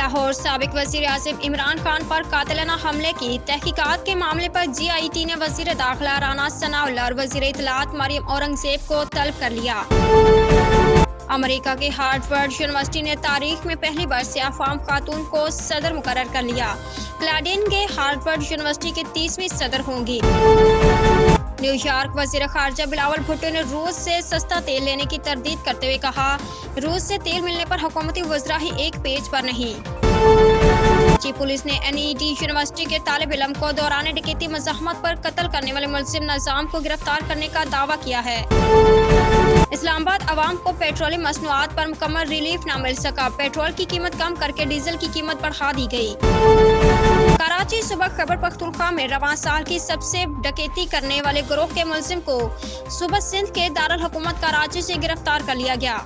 لاہور سابق وزیر اعظم عمران خان پر قاتلانہ حملے کی تحقیقات کے معاملے پر GIT نے وزیر داخلہ رانا ثناءاللہ اور وزیر اطلاعات مریم اورنگزیب کو طلب کر لیا۔ امریکہ کی ہارورڈ یونیورسٹی نے تاریخ میں پہلی بار سیاہ فام خاتون کو صدر مقرر کر لیا۔ کلاڈین کے ہارورڈ یونیورسٹی کی 30ویں صدر ہوں گی۔ نیو یارک وزیر خارجہ بلاول بھٹو نے روس سے سستا تیل لینے کی تردید کرتے ہوئے کہا، روس سے تیل ملنے پر حکومتی وزراء ہی ایک پیج پر نہیں۔ پولیس نے NET یونیورسٹی کے طالب علم کو دوران ڈکیتی مزاحمت پر قتل کرنے والے ملزم نظام کو گرفتار کرنے کا دعویٰ کیا ہے۔ اسلام آباد عوام کو پیٹرولیم مصنوعات پر مکمل ریلیف نہ مل سکا، پیٹرول کی قیمت کم کر کے ڈیزل کی قیمت بڑھا دی گئی۔ کراچی صبح خیبر پختونخوا میں رواں سال کی سب سے ڈکیتی کرنے والے گروہ کے ملزم کو صوبہ سندھ کے دارالحکومت کراچی سے گرفتار کر لیا گیا۔